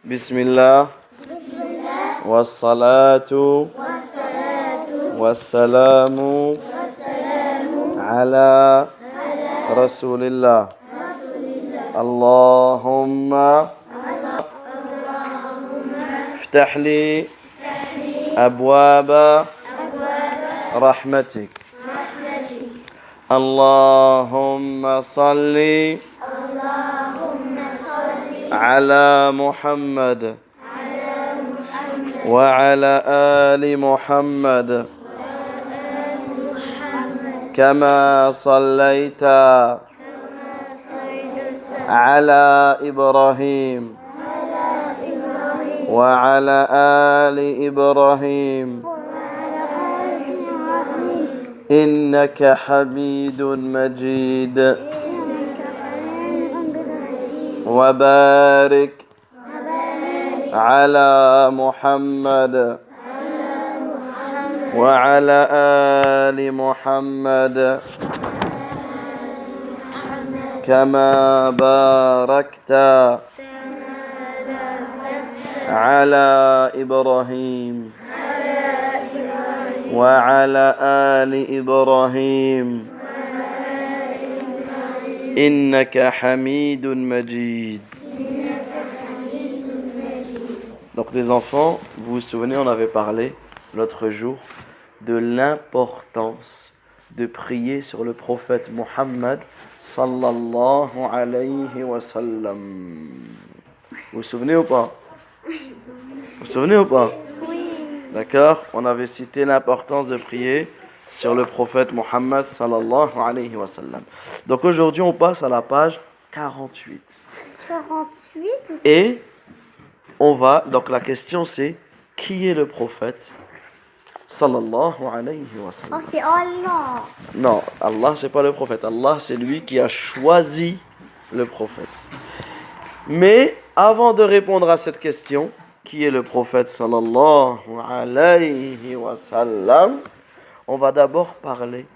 Bismillah. Wassalatu. Wassalamu. Ala. Rasulillah. Allahumma. افتح لي أبواب رحمتك اللهم صل على محمد وعلى آل محمد كما صليت على إبراهيم وعلى آل إبراهيم إنك حميد مجيد وبارك على محمد وعلى آل محمد كما باركت على إبراهيم وعلى آل إبراهيم إنك حميد مجيد. Donc les enfants, vous vous souvenez, on avait parlé l'autre jour de l'importance de prier sur le prophète Mohammed sallallahu alayhi wa sallam. Vous vous souvenez ou pas? Vous vous souvenez ou pas? Oui. D'accord? On avait cité l'importance de prier sur le prophète Mohammed sallallahu alayhi wa sallam. Donc aujourd'hui, on passe à la page 48. 48. Et on va, donc la question c'est, qui est le prophète sallallahu alayhi wa Oh, sallam? c'est Allah. Non, Allah c'est pas le prophète. Allah c'est lui qui a choisi le prophète. Mais avant de répondre à cette question, qui est le prophète sallallahu alayhi wa sallam, on va d'abord parler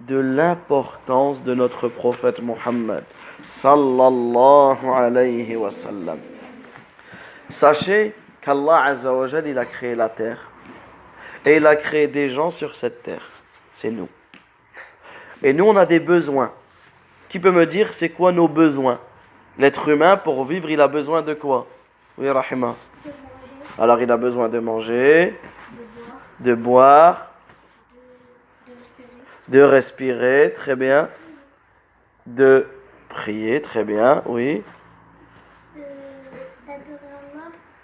de l'importance de notre prophète Mohammed sallallahu alayhi wa sallam. Sachez qu'Allah Azza wa Jal, il a créé la terre et il a créé des gens sur cette terre. C'est nous. Et nous, on a des besoins. Qui peut me dire c'est quoi nos besoins? L'être humain, pour vivre, il a besoin de quoi? Oui, Rahima. Alors, il a besoin de manger, de boire, de respirer, très bien, de prier, très bien, oui,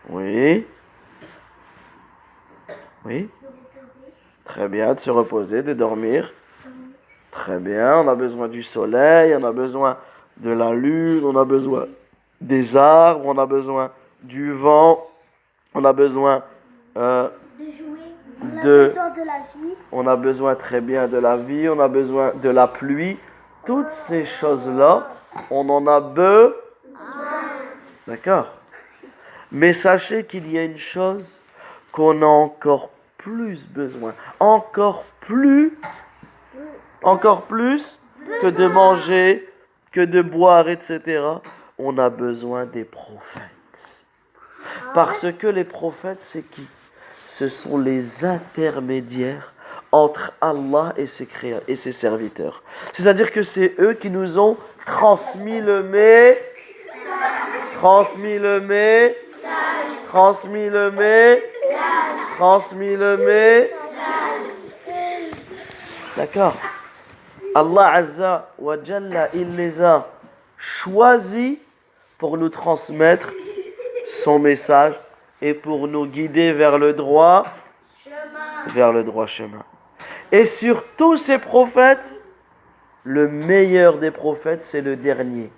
oui, oui, très bien, de se reposer, de dormir, très bien, on a besoin du soleil, on a besoin de la lune, on a besoin des arbres, on a besoin du vent, on a besoin De jouer. On a de... besoin de la vie. On a besoin très bien de la vie, on a besoin de la pluie. Toutes ces choses-là, on en a besoin. D'accord? Mais sachez qu'il y a une chose qu'on a encore plus besoin. Encore plus que de manger, que de boire, etc. On a besoin des prophètes. Parce que les prophètes, c'est qui? Ce sont les intermédiaires entre Allah et ses serviteurs. C'est-à-dire que c'est eux qui nous ont transmis le message. D'accord. Allah Azza wa Jalla, il les a choisis pour nous transmettre son message et pour nous guider vers le droit chemin. Et sur tous ces prophètes, le meilleur des prophètes, c'est le dernier.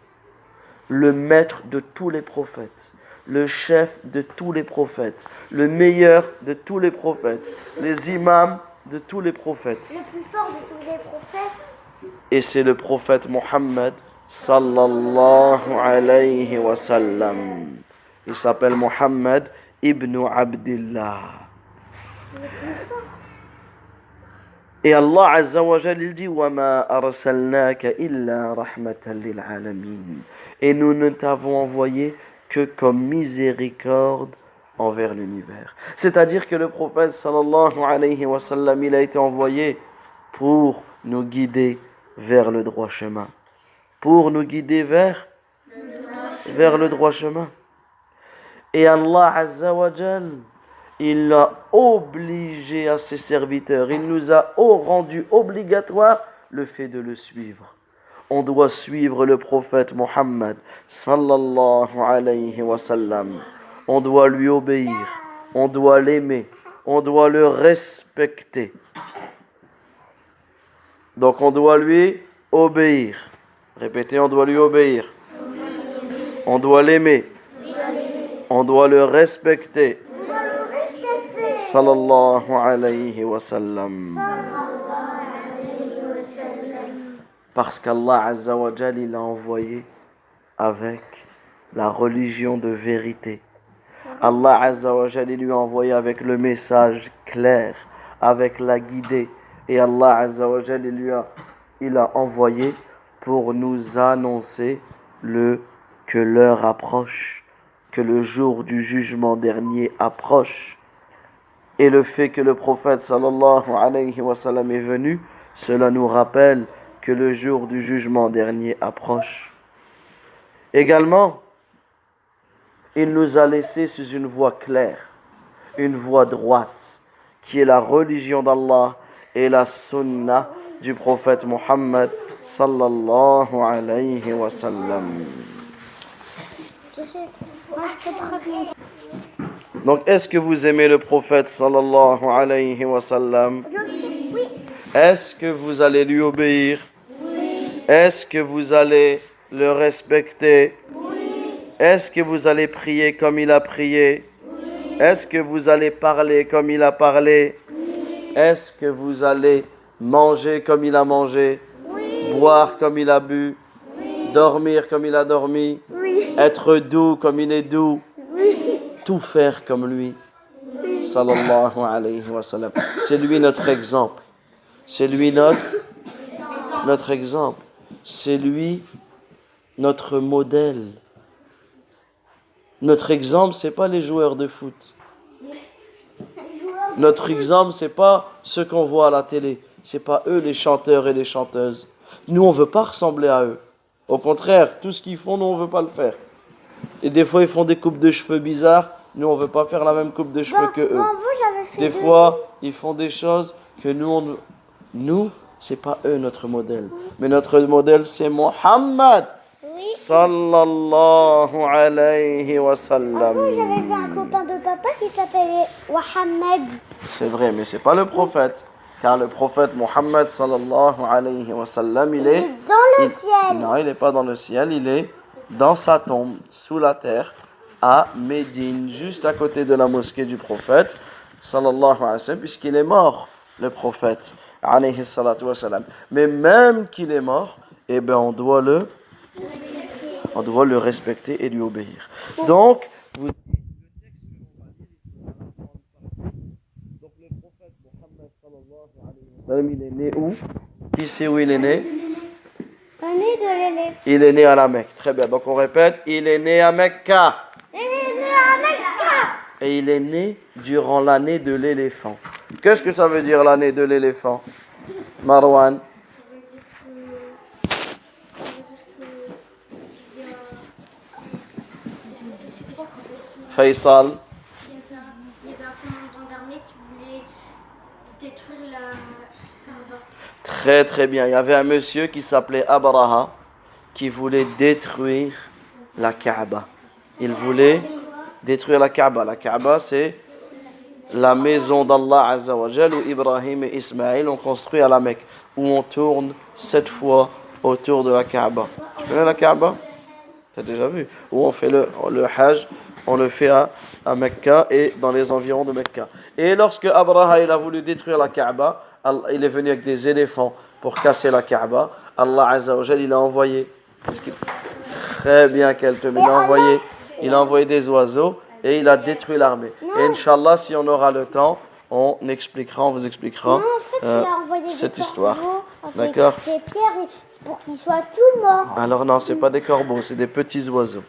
Le maître de tous les prophètes. Le chef de tous les prophètes. Le meilleur de tous les prophètes. Les imams de tous les prophètes. Le plus fort de tous les prophètes. Et c'est le prophète Mohammed sallallahu alayhi wa sallam. Il s'appelle Mohammed ibn Abdillah. Et Allah Azza wa Jal, il dit وَمَا أَرْسَلْنَاكَ إِلَّا رَحْمَةً لِلْعَالَمِينَ. Et nous ne t'avons envoyé que comme miséricorde envers l'univers. C'est-à-dire que le prophète sallallahu alayhi wa sallam, il a été envoyé pour nous guider vers le droit chemin. Pour nous guider vers le droit chemin. Et Allah Azza wa Jal, il a obligé à ses serviteurs, il nous a rendu obligatoire le fait de le suivre. On doit suivre le prophète Mohammed sallallahu alayhi wa sallam. On doit lui obéir, on doit l'aimer, on doit le respecter. Donc on doit lui obéir. Répétez, on doit lui obéir. On doit l'aimer. On doit le respecter. Sallallahu alayhi wa sallam. Parce qu'Allah Azza wa Jal, il a envoyé avec la religion de vérité. Allah Azza wa Jal, il lui a envoyé avec le message clair, avec la guidée. Et Allah Azza wa Jal, il a envoyé pour nous annoncer que l'heure approche, que le jour du jugement dernier approche. Et le fait que le prophète sallallahu alayhi wa sallam est venu, cela nous rappelle que le jour du jugement dernier approche. Également, il nous a laissé sur une voie claire, une voie droite, qui est la religion d'Allah et la sunna du prophète Muhammad sallallahu alayhi wa sallam. Moi, je peux te raconter. Donc, est-ce que vous aimez le prophète sallallahu alayhi wa sallam? Oui. Est-ce que vous allez lui obéir? Oui. Est-ce que vous allez le respecter? Oui. Est-ce que vous allez prier comme il a prié? Oui. Est-ce que vous allez parler comme il a parlé? Oui. Est-ce que vous allez manger comme il a mangé? Oui. Boire comme il a bu? Oui. Dormir comme il a dormi? Oui. Être doux comme il est doux? Oui. Tout faire comme lui? Sallallahu alayhi wa sallam. C'est lui notre exemple. C'est lui notre exemple. C'est lui notre modèle. Notre exemple, c'est pas les joueurs de foot. Notre exemple, c'est pas ceux qu'on voit à la télé. C'est pas eux les chanteurs et les chanteuses. Nous, on veut pas ressembler à eux. Au contraire, tout ce qu'ils font, nous, on veut pas le faire. Et des fois, ils font des coupes de cheveux bizarres. Nous, on veut pas faire la même coupe de cheveux que eux. J'avais fait Des fois, ils font des choses que nous, c'est pas eux notre modèle. Mais notre modèle, c'est Muhammad. Oui. Sallallahu alayhi wa J'avais sallam. vu un copain de papa qui s'appelait Mohamed. C'est vrai, mais c'est pas le prophète. Car le prophète Muhammad sallallahu alayhi wa sallam, il est dans le ciel. Non, il n'est pas dans le ciel, il est dans sa tombe, sous la terre, à Médine, juste à côté de la mosquée du prophète, sallallahu alayhi wa sallam, puisqu'il est mort, le prophète, alayhi salatu wa sallam. Mais même qu'il est mort, eh ben on doit le respecter et lui obéir. Donc, le prophète Muhammad sallallahu alayhi wa sallam, il est né où? Qui sait où il est né? Un nez de l'éléphant. Il est né à la Mecque. Très bien. Donc on répète, il est né à Mecca. Il est né à Mecca. Et il est né durant l'année de l'éléphant. Qu'est-ce que ça veut dire l'année de l'éléphant? Marwan. Faisal. Il y avait un commandant d'armée qui voulait détruire la Kaaba. Très très bien. Il y avait un monsieur qui s'appelait Abraha qui voulait détruire la Kaaba. Il voulait détruire la Kaaba. La Kaaba, c'est la maison d'Allah Azza wa Jal où Ibrahim et Ismaël ont construit à la Mecque, où on tourne 7 fois autour de la Kaaba. Tu connais la Kaaba? Tu as déjà vu? Où on fait le Hajj, on le fait à Mecca et dans les environs de Mecca. Et lorsque Abraha il a voulu détruire la Kaaba, il est venu avec des éléphants pour casser la Kaaba. Allah Azza wa Jal, il a envoyé. Très bien, Kelton. Il a envoyé des oiseaux et il a détruit l'armée. Et Inch'Allah, si on aura le temps, on vous expliquera Non, en fait, il a envoyé cette des histoire. corbeaux, D'accord. des pierres pour qu'ils soient tous morts. Alors non, c'est pas des corbeaux, c'est des petits oiseaux.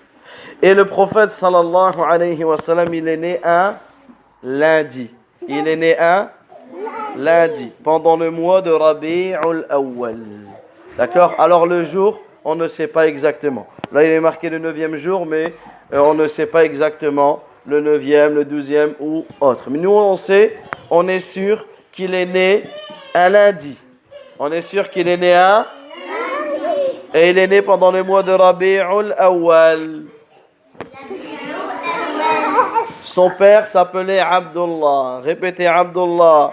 Et le prophète sallallahu alayhi wa sallam, il est né un lundi. Il est né un lundi, pendant le mois de Rabi'ul Awwal. D'accord? Alors le jour, on ne sait pas exactement. Là, il est marqué le 9e jour, mais on ne sait pas exactement le 9e, le 12e ou autre. Mais nous, on sait, on est sûr qu'il est né un lundi. On est sûr qu'il est né un lundi. Et il est né pendant le mois de Rabi'ul Awwal. Son père s'appelait Abdullah. Répétez Abdullah.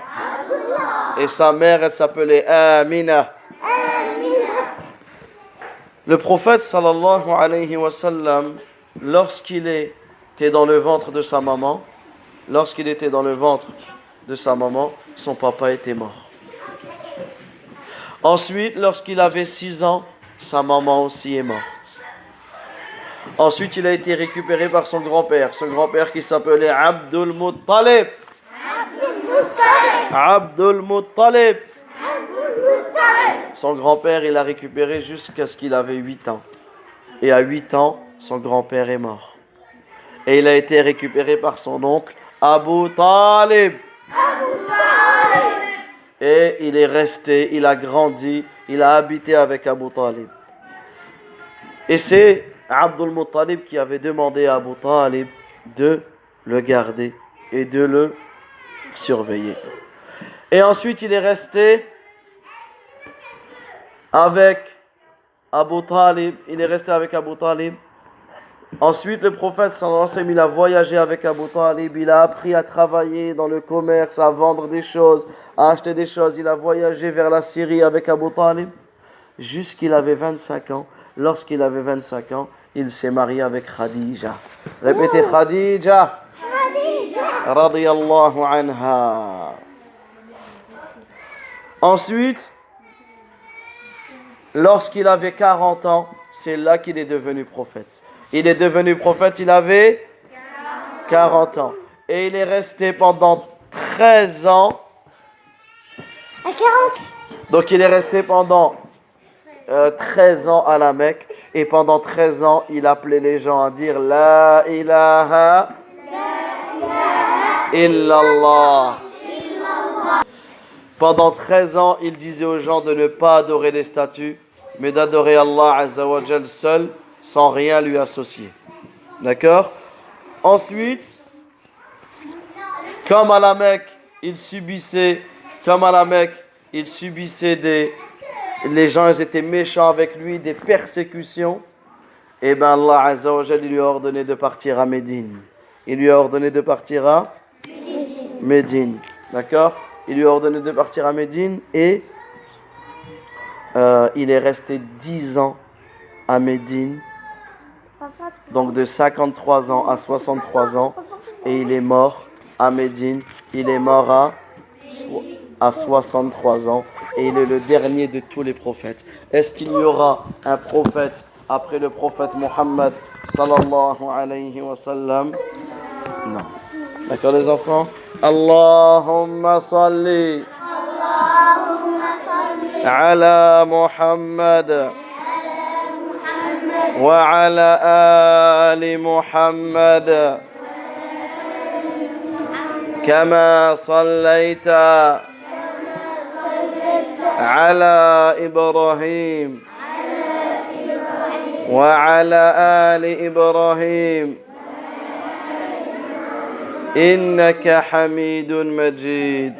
Et sa mère, elle s'appelait Amina. Le prophète sallallahu alayhi wa sallam, lorsqu'il était dans le ventre de sa maman, son papa était mort. Ensuite, lorsqu'il avait 6 ans, sa maman aussi est morte. Ensuite, il a été récupéré par son grand-père qui s'appelait Abdul Muttalib. Abdul Muttalib. Son grand-père, il l'a récupéré jusqu'à ce qu'il avait 8 ans. Et à 8 ans, son grand-père est mort. Et il a été récupéré par son oncle Abu Talib. Et il est resté, il a grandi, il a habité avec Abu Talib. Et c'est Abdul Muttalib qui avait demandé à Abu Talib de le garder et de le surveiller. Et ensuite, il est resté avec Abu Talib. Ensuite, le prophète sallallahu alayhi wa sallam, il a voyagé avec Abu Talib. Il a appris à travailler dans le commerce, à vendre des choses, à acheter des choses. Il a voyagé vers la Syrie avec Abu Talib jusqu'il avait 25 ans. Lorsqu'il avait 25 ans, il s'est marié avec Khadija. Répétez Khadija. Radiyallahu anha. Ensuite, lorsqu'il avait 40 ans, c'est là qu'il est devenu prophète. Il est devenu prophète, il avait 40 ans. Et il est resté pendant 13 ans. À 40. Donc il est resté pendant 13 ans à la Mecque. Et pendant 13 ans, il appelait les gens à dire La ilaha illallah. Pendant 13 ans, il disait aux gens de ne pas adorer les statues, mais d'adorer Allah Azza wa Jal seul, sans rien lui associer. D'accord? Ensuite, comme à la Mecque, il subissait les gens ils étaient méchants avec lui, des persécutions. Et bien Allah Azza wa Jal, il lui a ordonné de partir à Médine. Médine. D'accord? Il lui a ordonné de partir à Médine et il est resté 10 ans à Médine. Donc de 53 ans à 63 ans. Et il est mort à Médine. Il est mort à 63 ans. Et il est le dernier de tous les prophètes. Est-ce qu'il y aura un prophète après le prophète Mohammed sallallahu alayhi wa sallam? Non. D'accord les enfants? Allahumma salli ala Muhammad wa ala ali Muhammad kama sallaita ala Ibrahim wa ala ali Ibrahim إنك حميد مجيد